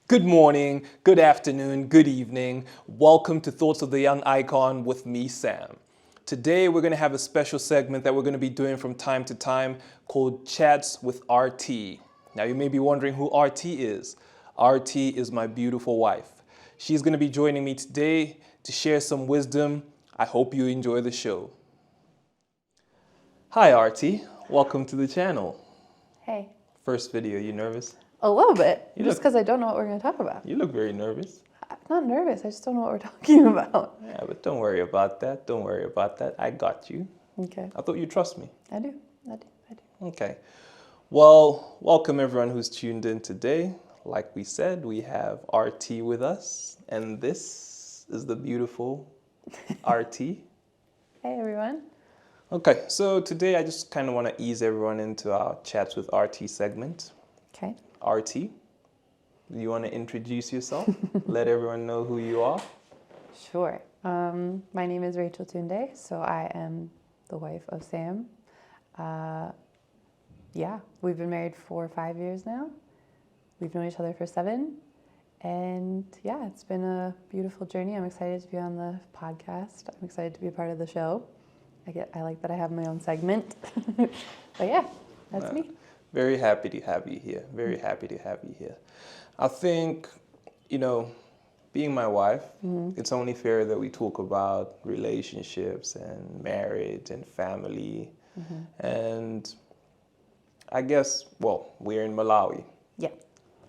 Good morning, good afternoon, good evening. Welcome to Thoughts of the Young Icon with me, Sam. Today we're going to have a special segment that we're going to be doing from time to time called Chats with RT. Now you may be wondering who RT is. RT is my beautiful wife. She's going to be joining me today to share some wisdom. I hope you enjoy the show. Hi RT, welcome to the channel. Hey. First video, you nervous? A little bit, You just look- because I don't know what we're going to talk about. You look very nervous. I'm not nervous, I just don't know what we're talking about. Yeah, but don't worry about that. Don't worry about that. I got you. Okay. I thought you trust me. I do. Okay. Well, welcome everyone who's tuned in today. Like we said, we have RT with us, and this is the beautiful RT. Hey, everyone. Okay, so today I just kind of want to ease everyone into our Chats with RT segment. Okay. RT, do you want to introduce yourself? Let everyone know who you are. Sure. My name is Rachel Tunde, so I am the wife of Sam. Yeah, we've been married for 5 years now. We've known each other for 7. And yeah, it's been a beautiful journey. I'm excited to be on the podcast. I'm excited to be a part of the show. I like that I have my own segment. But yeah, that's me. Very happy to have you here. Very happy to have you here. I think, being my wife, it's only fair that we talk about relationships and marriage and family. And I guess, we're in Malawi. Yeah.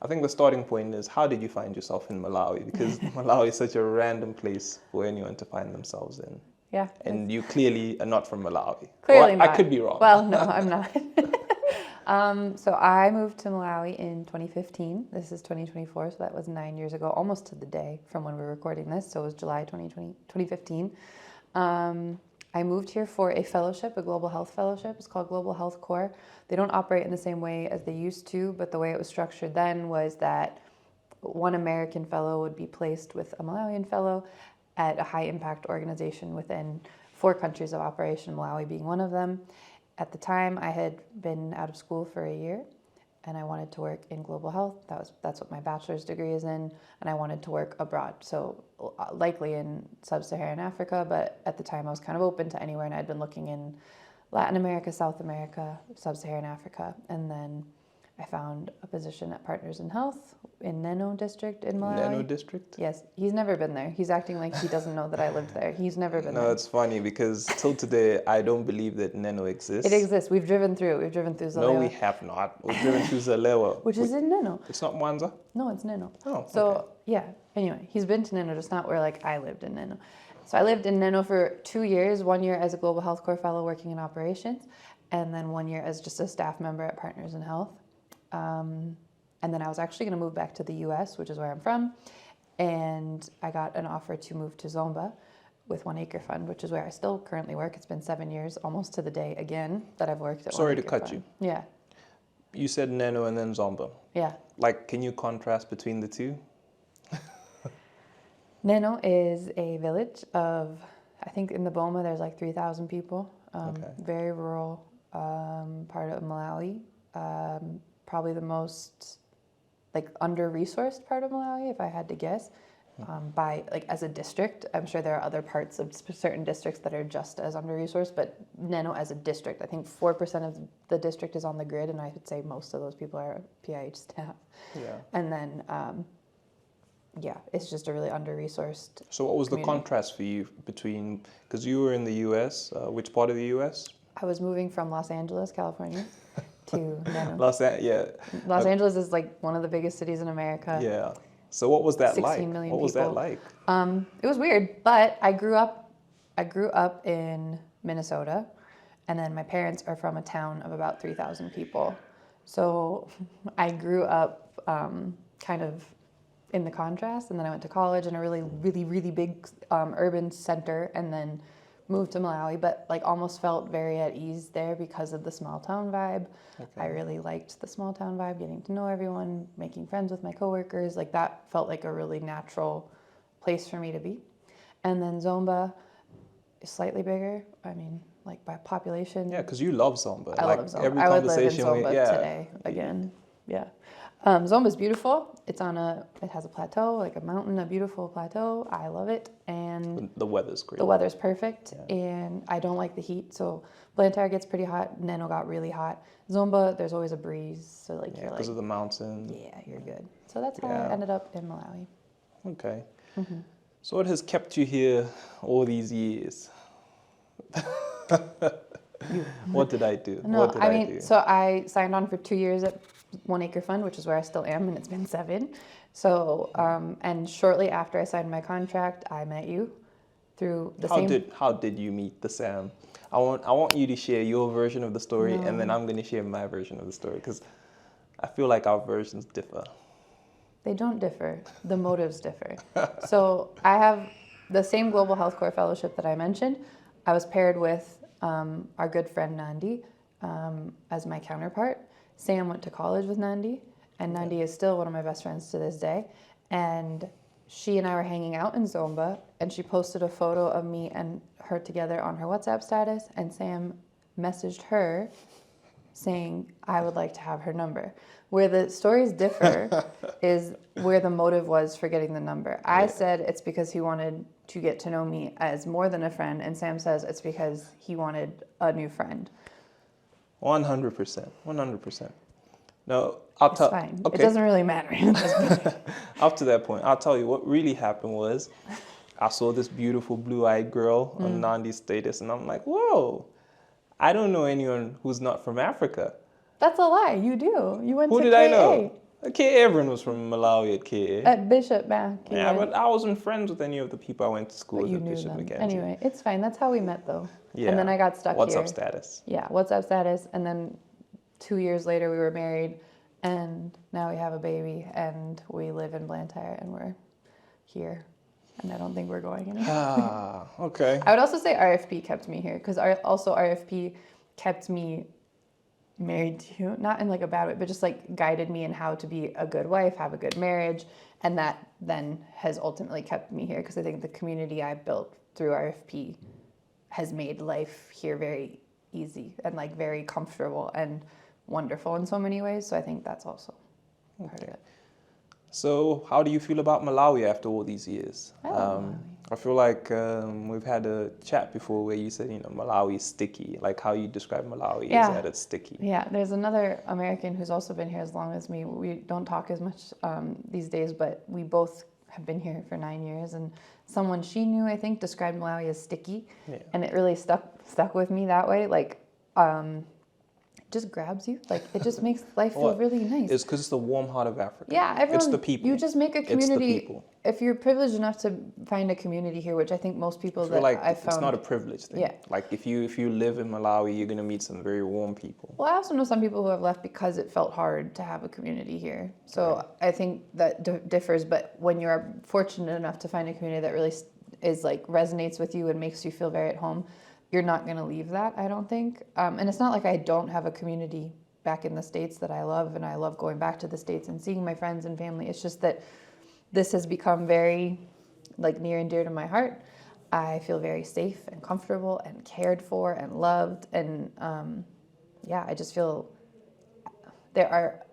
I think the starting point is, how did you find yourself in Malawi? Because Malawi is such a random place for anyone to find themselves in. Yeah. And you clearly are not from Malawi. Clearly Or not. I could be wrong. Well, no, I'm not. So I moved to Malawi in 2015. This is 2024, so that was 9 years ago, almost to the day from when we were recording this. So it was July 2015. I moved here for a fellowship, a global health fellowship. It's called Global Health Corps. They don't operate in the same way as they used to, but the way it was structured then was that one American fellow would be placed with a Malawian fellow at a high impact organization within 4 countries of operation, Malawi being one of them. At the time, I had been out of school for a year and I wanted to work in global health. That's what my bachelor's degree is in, and I wanted to work abroad. So likely in sub-Saharan Africa, but at the time I was kind of open to anywhere, and I'd been looking in Latin America, South America, sub-Saharan Africa, and then I found a position at Partners in Health in Neno district in Malawi. Neno district? Yes, he's never been there. He's acting like he doesn't know that I lived there. He's never been there. No, it's funny because till today, I don't believe that Neno exists. It exists. We've driven through Zalewa. No, we have not. We've driven through Zalewa. Which is in Neno. It's not Mwanza? No, it's Neno. Oh, So, okay. yeah. Anyway, he's been to Neno, just not where, I lived in Neno. So I lived in Neno for 2 years, 1 year as a Global Health Corps fellow working in operations, and then 1 year as just a staff member at Partners in Health. And then I was actually going to move back to the U.S., which is where I'm from, and I got an offer to move to Zomba with One Acre Fund, which is where I still currently work. It's been 7 years, almost to the day again, that I've worked at Sorry One to Acre cut Fund. you. Yeah, You said Neno and then Zomba. yeah. Can you contrast between the two? Neno is a village of, I think in the Boma there's 3,000 people. Okay. Very rural part of Malawi. Probably the most under-resourced part of Malawi, if I had to guess. By as a district, I'm sure there are other parts of certain districts that are just as under-resourced, but Neno as a district, I think 4% of the district is on the grid, and I would say most of those people are PIH staff. Yeah. And then, it's just a really under-resourced. So what was the community. contrast for you between, because you were in the U.S., which part of the U.S.? I was moving from Los Angeles, California, to Neno. Los Angeles is one of the biggest cities in America. Yeah. So what was that 16 like? million What was that people. like? It was weird, but I grew up in Minnesota, and then my parents are from a town of about 3,000 people. So I grew up kind of in the contrast, and then I went to college in a really, really, really big urban center, and then moved to Malawi, but almost felt very at ease there because of the small town vibe. Okay. I really liked the small town vibe, getting to know everyone, making friends with my coworkers. That felt like a really natural place for me to be. And then Zomba is slightly bigger. I mean, by population. Yeah, because you love Zomba. I love Zomba. Every I would live in conversation Zomba today again. Yeah. Zomba's beautiful. It has a plateau, like a mountain, a beautiful plateau. I love it. And The weather's great. the weather's perfect. Yeah. And I don't like the heat. So Blantyre gets pretty hot. Nano got really hot. Zomba, there's always a breeze. So like Yeah, you're because like, of the mountain. yeah, you're good. So that's how Yeah. I ended up in Malawi. Okay. Mm-hmm. So what has kept you here all these years? What did I do? No, What did I I mean, do? so I signed on for 2 years at 1 Acre Fund, which is where I still am, and it's been 7. So, and shortly after I signed my contract, I met you through the same. How did you meet the Sam? I want you to share your version of the story, and then No. I'm going to share my version of the story because I feel like our versions differ. They don't differ. The motives differ. So I have the same Global Health Corps fellowship that I mentioned. I was paired with our good friend Nandi as my counterpart. Sam went to college with Nandi, and Nandi is still one of my best friends to this day. And she and I were hanging out in Zomba, and she posted a photo of me and her together on her WhatsApp status, and Sam messaged her saying, I would like to have her number. Where the stories differ is where the motive was for getting the number. I said it's because he wanted to get to know me as more than a friend, and Sam says it's because he wanted a new friend. 100%. 100%. No, It's fine. Okay. It doesn't really matter. Up to that point, I'll tell you what really happened was I saw this beautiful blue-eyed girl on Nandi's status, and I'm like, whoa, I don't know anyone who's not from Africa. That's a lie. You do. You went Who to did KA. I know? KA, everyone was from Malawi at KA. At Bishop back. Yeah, but I wasn't friends with any of the people I went to school But with you at knew Bishop them. Mackenzie. Anyway, it's fine. That's how we met, though. Yeah. And then I got stuck What's here. up status? Yeah, WhatsApp status. And then 2 years later, we were married. And now we have a baby. And we live in Blantyre. And we're here. And I don't think we're going anywhere. Ah, okay. I would also say RFP kept me here. Because also RFP kept me married to you. Not in like a bad way, but just like guided me in how to be a good wife, have a good marriage. And that then has ultimately kept me here. Because I think the community I built through RFP has made life here very easy and like very comfortable and wonderful in so many ways. So I think that's also part of it. So, how do you feel about Malawi after all these years? I love Malawi. I feel like we've had a chat before where you said, Malawi is sticky. Like how you describe Malawi is that it's sticky. Yeah, there's another American who's also been here as long as me. We don't talk as much these days, but we both have been here for 9 years. And someone she knew, I think, described Malawi as sticky. Yeah. And it really stuck with me that way. Like, just grabs you. Like, it just makes life feel really nice. It's because it's the warm heart of Africa. Yeah, everyone. It's the people. You just make a community. It's the people. If you're privileged enough to find a community here, which I think most people I feel like I've found. It's not a privilege thing. Yeah. Like if you live in Malawi, you're gonna meet some very warm people. Well, I also know some people who have left because it felt hard to have a community here. So right. I think that differs. But when you're fortunate enough to find a community that really is like resonates with you and makes you feel very at home, you're not gonna leave that. I don't think. And it's not like I don't have a community back in the States that I love, and I love going back to the States and seeing my friends and family. It's just that this has become very like near and dear to my heart. I feel very safe and comfortable and cared for and loved, and I just feel there are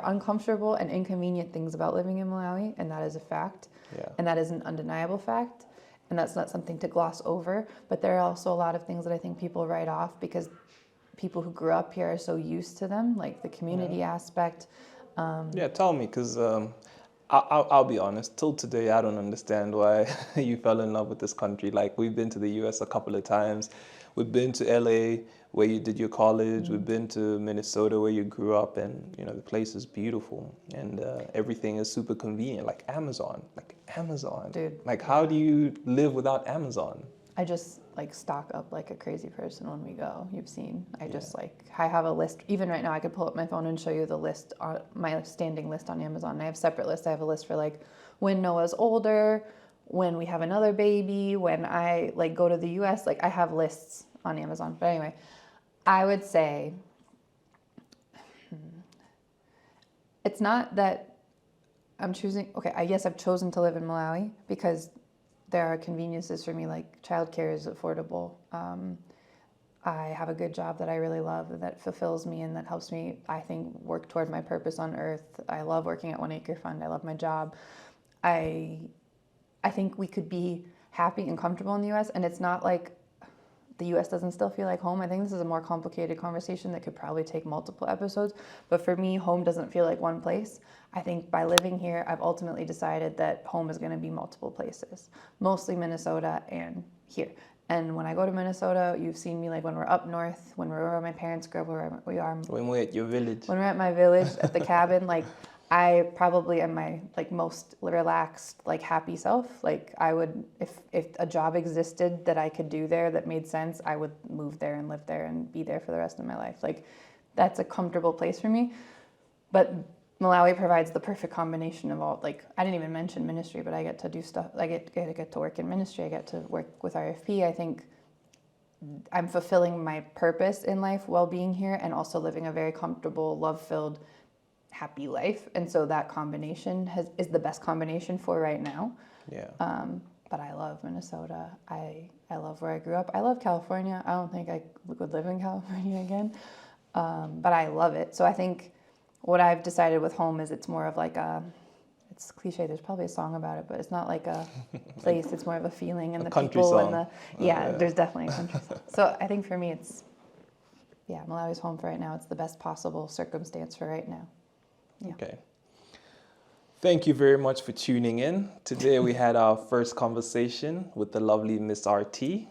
uncomfortable and inconvenient things about living in Malawi, and that is a fact. Yeah. And that is an undeniable fact, and that's not something to gloss over. But there are also a lot of things that I think people write off because people who grew up here are so used to them, like the community aspect. Tell me, because I'll be honest, till today I don't understand why you fell in love with this country. Like, we've been to the US a couple of times. We've been to LA where you did your college. We've been to Minnesota where you grew up, and the place is beautiful, and everything is super convenient, like Amazon. Dude. Like, how do you live without Amazon? I just stock up like a crazy person when we go. You've seen. I have a list. Even right now, I could pull up my phone and show you the list, my standing list on Amazon. I have separate lists. I have a list for when Noah's older, when we have another baby, when I go to the US. I have lists on Amazon. But anyway, I would say it's not that I'm choosing. Okay, I guess I've chosen to live in Malawi because there are conveniences for me, like childcare is affordable. I have a good job that I really love, that fulfills me and that helps me, I think, work toward my purpose on earth. I love working at One Acre Fund. I love my job. I think we could be happy and comfortable in the U.S. and it's not like the U.S. doesn't still feel like home. I think this is a more complicated conversation that could probably take multiple episodes. But for me, home doesn't feel like one place. I think by living here, I've ultimately decided that home is going to be multiple places, mostly Minnesota and here. And when I go to Minnesota, you've seen me like when we're up north, when we're where my parents grew up, where we are. When we're at your village. When we're at my village, at the cabin, like I probably am my like most relaxed, like happy self. Like I would, if a job existed that I could do there that made sense, I would move there and live there and be there for the rest of my life. Like that's a comfortable place for me. But Malawi provides the perfect combination of all. Like I didn't even mention ministry, but I get to do stuff. I get to work in ministry. I get to work with RFP. I think I'm fulfilling my purpose in life while being here, and also living a very comfortable, love-filled, happy life. And so that combination is the best combination for right now. Yeah. But I love Minnesota. I love where I grew up. I love California. I don't think I would live in California again. But I love it. So I think what I've decided with home is it's more of like it's cliche, there's probably a song about it, but it's not like a place, it's more of a feeling and the people song. and yeah, there's definitely a country song. So I think for me it's, Malawi's home for right now. It's the best possible circumstance for right now. Yeah. Okay. Thank you very much for tuning in. Today we had our first conversation with the lovely Miss RT.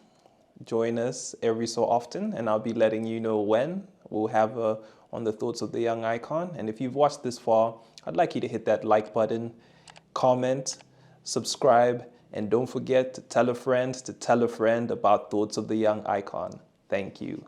Join us every so often, and I'll be letting you know when. We'll have her on the Thoughts of the Young Icon. And if you've watched this far, I'd like you to hit that like button, comment, subscribe, and don't forget to tell a friend about Thoughts of the Young Icon. Thank you.